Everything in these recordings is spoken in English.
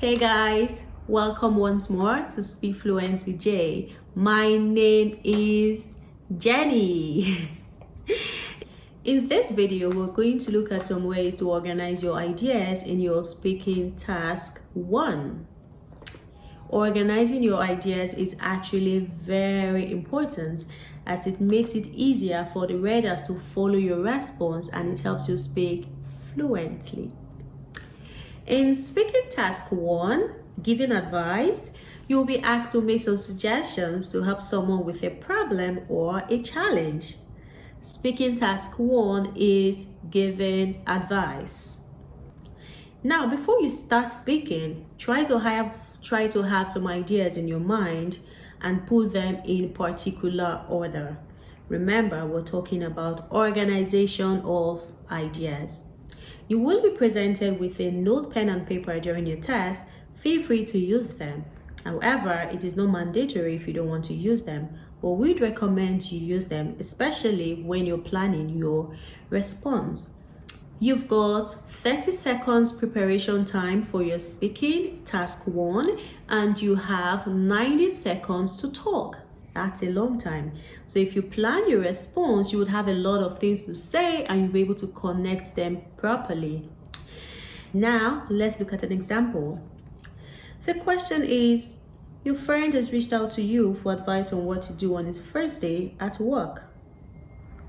Hey guys, welcome once more to Speak Fluent with Jay. My name is Jenny. In this video, we're going to look at some ways to organize your ideas in your speaking task 1. Organizing your ideas is actually very important as it makes it easier for the readers to follow your response and it helps you speak fluently. In speaking task 1, giving advice, you'll be asked to make some suggestions to help someone with a problem or a challenge. Speaking task 1 is giving advice. Now, before you start speaking, try to have some ideas in your mind and put them in particular order. Remember, we're talking about organization of ideas. You will be presented with a note, pen, and paper during your test. Feel free to use them. However, it is not mandatory if you don't want to use them, but we'd recommend you use them, especially when you're planning your response. You've got 30 seconds preparation time for your speaking task 1, and you have 90 seconds to talk. That's a long time. So if you plan your response, you would have a lot of things to say and you'll be able to connect them properly. Now, let's look at an example. The question is, your friend has reached out to you for advice on what to do on his first day at work.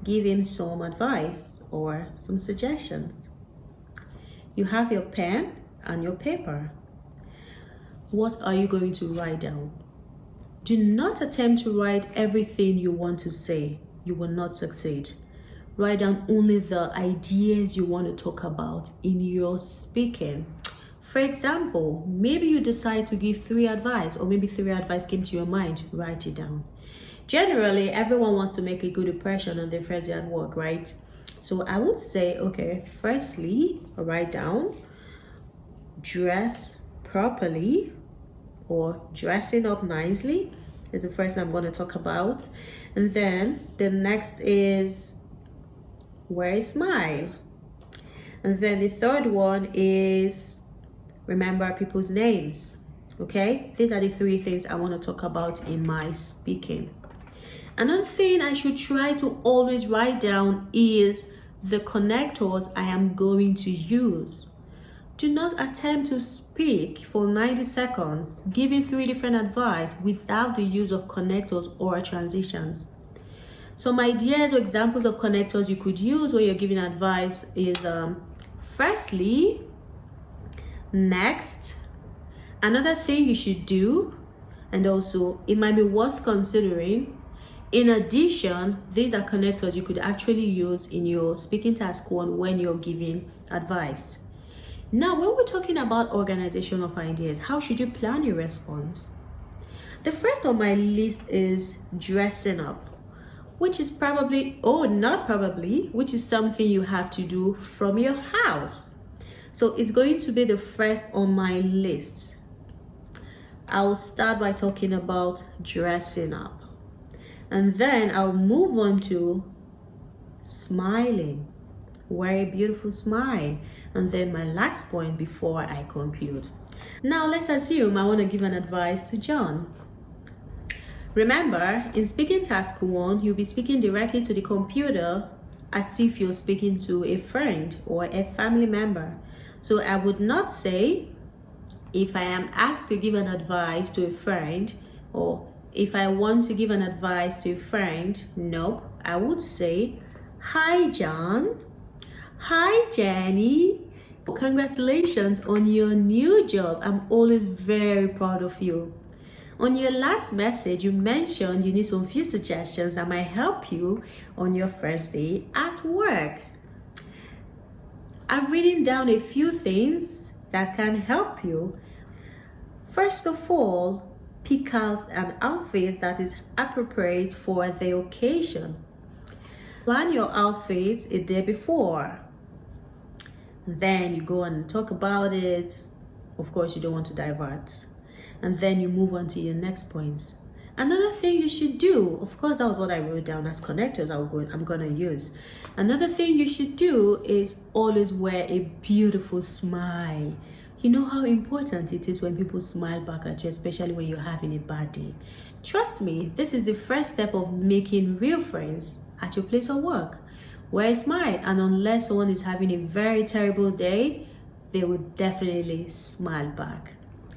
Give him some advice or some suggestions. You have your pen and your paper. What are you going to write down? Do not attempt to write everything you want to say. You will not succeed. Write down only the ideas you want to talk about in your speaking. For example, maybe you decide to give 3 advice, or maybe 3 advice came to your mind. Write it down. Generally, everyone wants to make a good impression on their first day at work, right? So I would say, okay, firstly, write down, dress properly, or dressing up nicely is the first I'm going to talk about. And then the next is wear a smile. And then the third one is remember people's names. Okay, these are the 3 things I want to talk about in my speaking. Another thing I should try to always write down is the connectors I am going to use. Do not attempt to speak for 90 seconds, giving 3 different advice without the use of connectors or transitions. Some ideas or examples of connectors you could use when you're giving advice is firstly, next, another thing you should do, and also it might be worth considering. In addition, these are connectors you could actually use in your speaking task 1 when you're giving advice. Now, when we're talking about organization of ideas, how should you plan your response? The first on my list is dressing up, which is which is something you have to do from your house. So it's going to be the first on my list. I'll start by talking about dressing up. And then I'll move on to smiling. Wear a beautiful smile. And then my last point before I conclude. Now let's assume I want to give an advice to John. Remember, in speaking task 1, you'll be speaking directly to the computer as if you're speaking to a friend or a family member. So I would not say, if I am asked to give an advice to a friend, or if I want to give an advice to a friend, nope, I would say, hi John, hi Jenny, congratulations on your new job. I'm always very proud of you. On your last message, you mentioned you need some few suggestions that might help you on your first day at work. I've written down a few things that can help you. First of all, pick out an outfit that is appropriate for the occasion. Plan your outfit a day before. Then you go and talk about it. Of course, you don't want to divert. And then you move on to your next point. Another thing you should do, of course, that was what I wrote down as connectors I'm going to use. Another thing you should do is always wear a beautiful smile. You know how important it is when people smile back at you, especially when you're having a bad day. Trust me, this is the first step of making real friends at your place of work. Wear a smile, and unless someone is having a very terrible day, they will definitely smile back.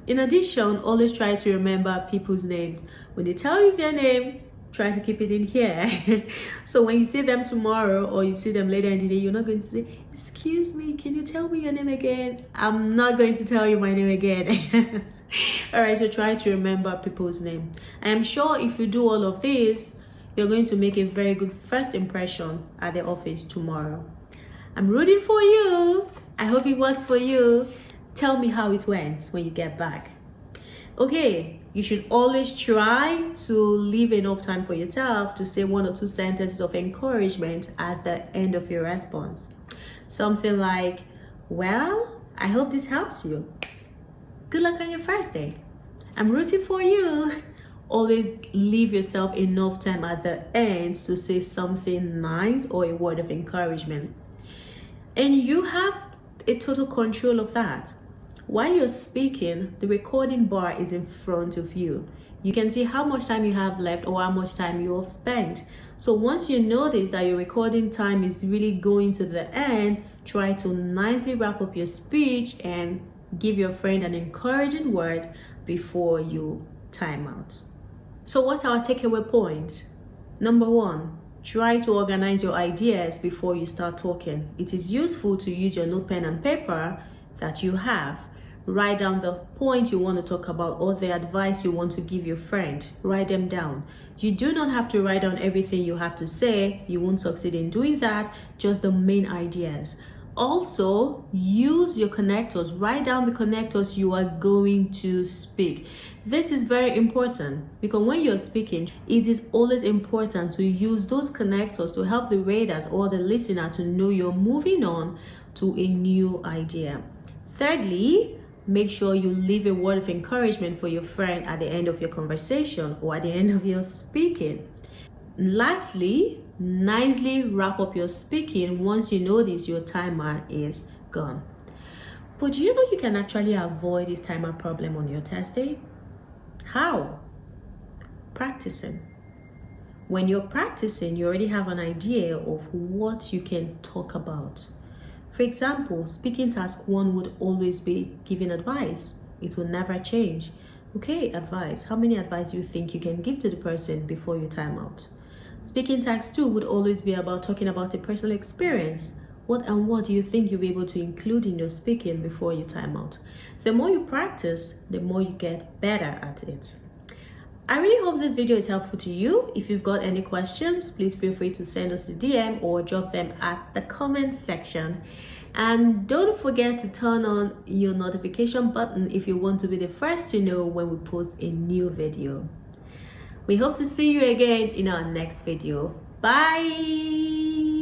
In addition, always try to remember people's names. When they tell you their name, try to keep it in here. So when you see them tomorrow or you see them later in the day, you're not going to say, "Excuse me, can you tell me your name again?" I'm not going to tell you my name again. All right, so try to remember people's name. I am sure if you do all of this, you're going to make a very good first impression at the office tomorrow. I'm rooting for you. I hope it works for you. Tell me how it went when you get back. Okay, you should always try to leave enough time for yourself to say 1 or 2 sentences of encouragement at the end of your response. Something like, "Well, I hope this helps you. Good luck on your first day. I'm rooting for you." Always leave yourself enough time at the end to say something nice or a word of encouragement. And you have a total control of that. While you're speaking, the recording bar is in front of you. You can see how much time you have left or how much time you have spent. So once you notice that your recording time is really going to the end, try to nicely wrap up your speech and give your friend an encouraging word before you time out. So what's our takeaway point? Number 1, try to organize your ideas before you start talking. It is useful to use your note, pen, and paper that you have. Write down the point you want to talk about or the advice you want to give your friend. Write them down. You do not have to write down everything you have to say. You won't succeed in doing that, just the main ideas. Also, use your connectors. Write down the connectors you are going to speak. This is very important because when you're speaking, it is always important to use those connectors to help the readers or the listener to know you're moving on to a new idea. Thirdly, make sure you leave a word of encouragement for your friend at the end of your conversation or at the end of your speaking. Lastly, nicely wrap up your speaking once you notice your timer is gone. But do you know you can actually avoid this timer problem on your test day? How? Practicing. When you're practicing, you already have an idea of what you can talk about. For example, speaking task 1 would always be giving advice. It will never change. Okay, advice. How many advice do you think you can give to the person before you time out? Speaking task 2 would always be about talking about a personal experience. What do you think you'll be able to include in your speaking before you time out? The more you practice, the more you get better at it. I really hope this video is helpful to you. If you've got any questions, please feel free to send us a DM or drop them at the comment section. And don't forget to turn on your notification button if you want to be the first to know when we post a new video. We hope to see you again in our next video. Bye!